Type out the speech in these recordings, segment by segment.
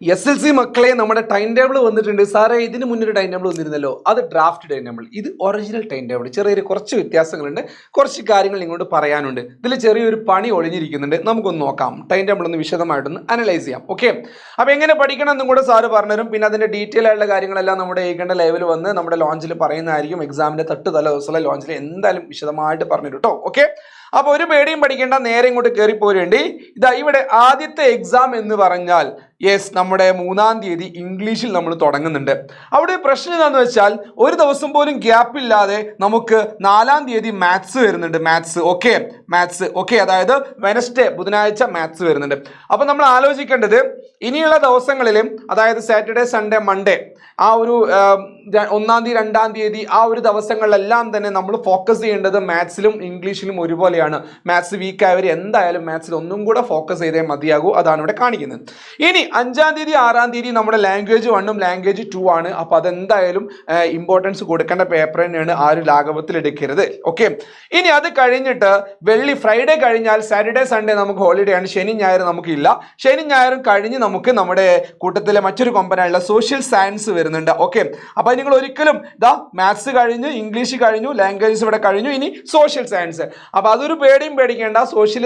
SLC മക്കളെ നമ്മുടെ time table വന്നിട്ടുണ്ട്. സാറേ ഇതിന് മുന്നൊരു ടൈം ടേബിൾ വന്നിരുന്നല്ലോ, അത് ഡ്രാഫ്റ്റ് ടൈം ടേബിൾ. ഇത് ഒറിജിനൽ ടൈം ടേബിൾ. ചെറിയൊരു കുറച്ച് വ്യത്യാസങ്ങളുണ്ട്, കുറച്ച് കാര്യങ്ങൾ ഇങ്ങോട്ട് പറയാനുണ്ട്. ഇതിൽ ചെറിയൊരു പണി ഒളിഞ്ഞിരിക്കുന്നുണ്ട്. നമുക്കൊന്ന് നോക്കാം, ടൈം ടേബിൾ ഒന്ന് വിശദമായിട്ടൊന്ന് അനലൈസ് ചെയ്യാം. ഓക്കെ, അപ്പോൾ എങ്ങനെ പഠിക്കണം എന്നും കൂടെ സാറ് പറഞ്ഞുതരും. പിന്നെ അതിൻ്റെ ഡീറ്റെയിൽ ആയിട്ടുള്ള കാര്യങ്ങളെല്ലാം നമ്മുടെ ഏകണ്ട ലൈവിൽ വന്ന് നമ്മുടെ ലോഞ്ചിൽ പറയുന്നതായിരിക്കും. എക്സാമിൻ്റെ തല ദിവസമുള്ള ലോഞ്ചിൽ എന്തായാലും വിശദമായിട്ട് പറഞ്ഞുതരും കേട്ടോ. ഓക്കെ, അപ്പോൾ ഒരു പേടിയും പഠിക്കേണ്ട, നേരെ ഇങ്ങോട്ട് കയറി പോരേണ്ടി. ഇതാ ഇവിടെ ആദ്യത്തെ എക്സാം എന്ന് പറഞ്ഞാൽ നമ്മുടെ 3-ാം തീയതി ഇംഗ്ലീഷിൽ നമ്മൾ തുടങ്ങുന്നുണ്ട്. അവിടെ പ്രശ്നം എന്താണെന്ന് വെച്ചാൽ ഒരു ദിവസം പോലും ഗ്യാപ്പ് ഇല്ലാതെ നമുക്ക് 4-ാം തീയതി മാത്സ് വരുന്നുണ്ട്. മാത്സ് ഓക്കെ, അതായത് വെനസ്ഡേ ബുധനാഴ്ച മാത്സ് വരുന്നുണ്ട്. അപ്പോൾ നമ്മൾ ആലോചിക്കേണ്ടത് ഇനിയുള്ള ദിവസങ്ങളിലും, അതായത് സാറ്റർഡേ സൺഡേ മൺഡേ, ആ ഒരു 1-ാം തീയതി 2-ാം തീയതി ആ ഒരു ദിവസങ്ങളിലെല്ലാം തന്നെ നമ്മൾ ഫോക്കസ് ചെയ്യേണ്ടത് മാത്സിലും ഇംഗ്ലീഷിലും ഒരുപോലെയാണ്. മാത്സ് വീക്ക് ആയവർ എന്തായാലും മാത്സിൽ ഒന്നും കൂടെ ഫോക്കസ് ചെയ്തേ മതിയാകൂ. അതാണ് ഇവിടെ കാണിക്കുന്നത്. ഇനി 5-ാം തീയതി 6-ാം തീയതി നമ്മുടെ ലാംഗ്വേജ് 1ഉം ലാംഗ്വേജ് 2 ആണ്. അപ്പോൾ അതെന്തായാലും ഇമ്പോർട്ടൻസ് കൊടുക്കേണ്ട പേപ്പർ തന്നെയാണ്. ആ ഒരു ലാഘവത്തിൽ എടുക്കരുത്. ഓക്കെ, ഇനി അത് കഴിഞ്ഞിട്ട് ഫ്രൈഡേ കഴിഞ്ഞാൽ സാറ്റർഡേ സൺഡേ നമുക്ക് ഹോളിഡേ ആണ്. ശനി ഞായർ നമുക്കില്ല. ശനി ഞായറും കഴിഞ്ഞ് നമുക്ക് നമ്മുടെ കൂട്ടത്തിലെ മറ്റൊരു കൊമ്പനായുള്ള സോഷ്യൽ സയൻസ് വരുന്നുണ്ട്. ഓക്കെ, അപ്പോൾ നിങ്ങൾ ഒരിക്കലും മാത്സ് കഴിഞ്ഞു, ഇംഗ്ലീഷ് കഴിഞ്ഞു, ലാംഗ്വേജസ് ഇവിടെ കഴിഞ്ഞു, ഇനി സോഷ്യൽ സയൻസ്. അപ്പോൾ അതൊരു പേടിയും പേടിക്കേണ്ട. സോഷ്യൽ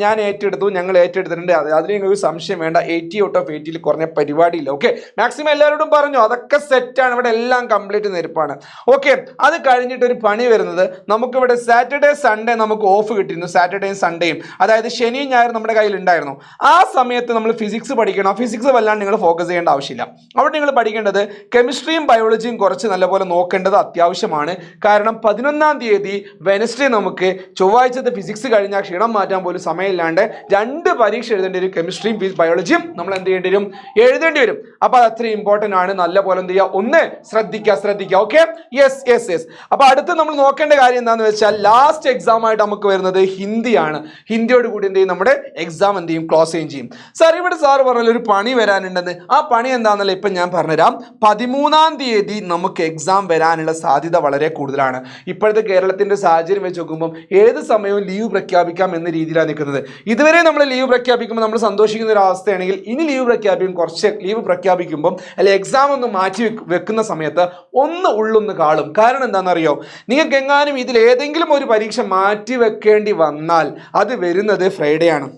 ഞാൻ ഏറ്റെടുത്തു, ഞങ്ങൾ ഏറ്റെടുത്തിട്ടുണ്ട്. അതിൽ നിങ്ങൾക്ക് സംശയം വേണ്ട. 80 out of 80 കുറഞ്ഞ പരിപാടിയില്ല. ഓക്കെ, മാക്സിമം എല്ലാവരോടും പറഞ്ഞു, അതൊക്കെ സെറ്റാണ്. ഇവിടെ എല്ലാം കംപ്ലീറ്റ് നെരുപ്പാണ്. ഓക്കെ, അത് കഴിഞ്ഞിട്ട് ഒരു പണി വരുന്നത്, നമുക്കിവിടെ സാറ്റർഡേ സൺഡേ നമുക്ക് ഓഫ് കിട്ടിയിരുന്നു. സാറ്റർഡേയും സൺഡേയും, അതായത് ശനിയും ഞായർ നമ്മുടെ കയ്യിൽ ഉണ്ടായിരുന്നു. ആ സമയത്ത് നമ്മൾ ഫിസിക്സ് പഠിക്കണം. ഫിസിക്സ് വല്ലാണ്ട് നിങ്ങൾ ഫോക്കസ് ചെയ്യേണ്ട ആവശ്യമില്ല. അവിടെ നിങ്ങൾ പഠിക്കേണ്ടത് കെമിസ്ട്രിയും ബയോളജിയും കുറച്ച് നല്ലപോലെ നോക്കേണ്ടത് അത്യാവശ്യമാണ്. കാരണം 11-ാം തീയതി വെനസ്ഡേ നമുക്ക് ചൊവ്വാഴ്ചത്തെ ഫിസിക്സ് കഴിഞ്ഞാൽ ക്ഷീണം മാറ്റാൻ പോലും സമയമില്ലാണ്ട് 2 പരീക്ഷ എഴുതേണ്ടി വരും. കെമിസ്ട്രിയും ബയോളജിയും നമ്മൾ എന്ത് ചെയ്യേണ്ടി വരും? എഴുതേണ്ടി വരും. അപ്പോൾ അത് അത്രയും ഇമ്പോർട്ടൻ്റ് ആണ്. നല്ലപോലെ എന്ത് ചെയ്യുക, ഒന്ന് ശ്രദ്ധിക്കുക. Okay, yes. അപ്പോൾ അടുത്ത് നമ്മൾ നോക്കേണ്ട കാര്യം എന്താണെന്ന് വെച്ചാൽ ലാസ്റ്റ് എക്സാം ആയിട്ട് നമുക്ക് വരുന്നത് ഹിന്ദിയാണ്. ഹിന്ദിയോട് കൂടി എന്ത് ചെയ്യും, നമ്മുടെ എക്സാം എന്ത് ചെയ്യും, ക്ലോസ് ചെയ്യും. സാർ ഇവിടെ സാറ് പറഞ്ഞാൽ ഒരു പണി വരാനുണ്ടെന്ന്. ആ പണി എന്താണെന്നല്ല ഇപ്പം ഞാൻ പറഞ്ഞുതരാം. 13-ാം തീയതി നമുക്ക് എക്സാം വരാനുള്ള സാധ്യത വളരെ കൂടുതലാണ്. ഇപ്പോഴത്തെ കേരളത്തിന്റെ സാഹചര്യം വെച്ച് നോക്കുമ്പോൾ ഏത് സമയവും ലീവ് പ്രഖ്യാപിക്കാം എന്ന രീതിയിലാണ് നിൽക്കുന്നത്. ഇതുവരെ നമ്മൾ ലീവ് പ്രഖ്യാപിക്കുമ്പോൾ നമ്മൾ സന്തോഷിക്കുന്ന ഒരു അവസ്ഥയാണെങ്കിൽ ഇനി ലീവ് പ്രഖ്യാപിക്കുമ്പോൾ അല്ലെ എക്സാം ഒന്ന് മാറ്റി വെക്കുന്ന സമയത്ത് ഉള്ളൊന്ന് കാളും. കാരണം എന്താണെന്നറിയോ, നിങ്ങൾക്ക് എങ്ങാനും ഇതിൽ ഏതെങ്കിലും ഒരു പരീക്ഷ മാറ്റി വെക്കേണ്ടി വന്നാൽ അത് വരുന്നത് ഫ്രൈഡേ ആണ്.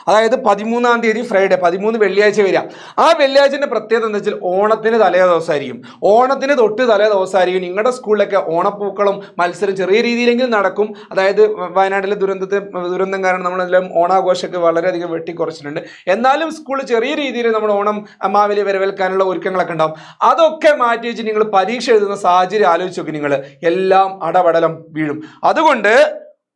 അതായത് 13-ാം തീയതി ഫ്രൈഡേ, 13 വെള്ളിയാഴ്ച വരിക. ആ വെള്ളിയാഴ്ചൻ്റെ പ്രത്യേകത എന്താ വെച്ചാൽ ഓണത്തിന് തലേ ദിവസമായിരിക്കും. ഓണത്തിന് തൊട്ട് തലേ ദിവസമായിരിക്കും. നിങ്ങളുടെ സ്കൂളിലൊക്കെ ഓണപ്പൂക്കളും മത്സരം ചെറിയ രീതിയിലെങ്കിലും നടക്കും. അതായത് വയനാട്ടിലെ ദുരന്തം കാരണം നമ്മളെല്ലാം ഓണാഘോഷമൊക്കെ വളരെയധികം വെട്ടിക്കുറച്ചിട്ടുണ്ട്. എന്നാലും സ്കൂളിൽ ചെറിയ രീതിയിൽ നമ്മുടെ ഓണം മാവേലി വരവേൽക്കാനുള്ള ഒരുക്കങ്ങളൊക്കെ ഉണ്ടാവും. അതൊക്കെ മാറ്റി വെച്ച് നിങ്ങൾ പരീക്ഷ എഴുതുന്ന സാഹചര്യം ആലോചിച്ച് നോക്കി, നിങ്ങൾ എല്ലാം അടപടലം വീഴും. അതുകൊണ്ട്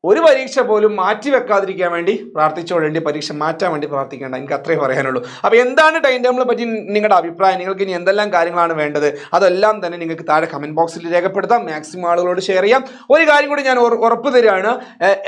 ഒരു പരീക്ഷ പോലും മാറ്റി വെക്കാതിരിക്കാൻ വേണ്ടി പ്രാർത്ഥിച്ചോളേണ്ടി, പരീക്ഷ മാറ്റാൻ വേണ്ടി പ്രാർത്ഥിക്കേണ്ട. എനിക്ക് അത്രേ പറയാനുള്ളൂ. അപ്പോൾ എന്താണ് ടൈം ടേബിളിനെ പറ്റി നിങ്ങളുടെ അഭിപ്രായം? നിങ്ങൾക്ക് ഇനി എന്തെല്ലാം കാര്യങ്ങളാണ് വേണ്ടത്? അതെല്ലാം തന്നെ നിങ്ങൾക്ക് താഴെ കമൻറ്റ് ബോക്സിൽ രേഖപ്പെടുത്താം. മാക്സിമം ആളുകളോട് ഷെയർ ചെയ്യാം. ഒരു കാര്യം കൂടി ഞാൻ ഉറപ്പ് തരികയാണ്,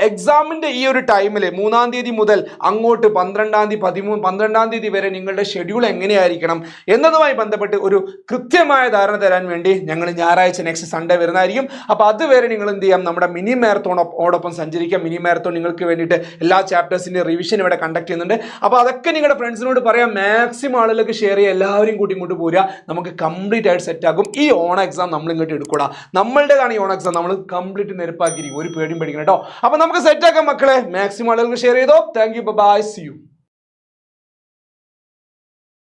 എക്സാമിൻ്റെ ഈ ഒരു ടൈമിൽ 3-ാം തീയതി മുതൽ അങ്ങോട്ട് 12-ാം തീയതി വരെ നിങ്ങളുടെ ഷെഡ്യൂൾ എങ്ങനെയായിരിക്കണം എന്നതുമായി ബന്ധപ്പെട്ട് ഒരു കൃത്യമായ ധാരണ തരാൻ വേണ്ടി ഞങ്ങൾ ഞായറാഴ്ച നെക്സ്റ്റ് സൺഡേ വരുന്നതായിരിക്കും. അപ്പോൾ അതുവരെ നിങ്ങൾ എന്ത് ചെയ്യാം, നമ്മുടെ മിനി മാരത്തോണോടൊപ്പം സഞ്ചരിക്കാം. മിനി മാരത്തോൺ നിങ്ങൾക്ക് വേണ്ടിയിട്ട് എല്ലാ ചാപ്റ്റേഴ്സിൻ്റെ റിവിഷൻ ഇവിടെ കണ്ടക്ട് ചെയ്യുന്നുണ്ട്. അപ്പോൾ അതൊക്കെ നിങ്ങളുടെ ഫ്രണ്ട്സിനോട് പറയാം. മാക്സിമം ആളുകൾക്ക് ഷെയർ ചെയ്യുക. എല്ലാവരും കൂടി ഇങ്ങോട്ട് പോരുക. നമുക്ക് കംപ്ലീറ്റ് ആയിട്ട് സെറ്റ് ആകും. ഈ ഓണ എക്സാം നമ്മൾ ഇങ്ങോട്ട് എടുക്കൂടാ. നമ്മളുടേതാണ് ഈ ഓണ എക്സാം. നമ്മൾ കംപ്ലീറ്റ് നിരപ്പാക്കിയിരിക്കും. ഒരു പേടിയും പേടിക്കണം കേട്ടോ. അപ്പോൾ നമുക്ക് സെറ്റ് ആക്കാം മക്കളെ. മാക്സിമം ആളുകൾക്ക് ഷെയർ ചെയ്തോ. Thank you, bye, see U.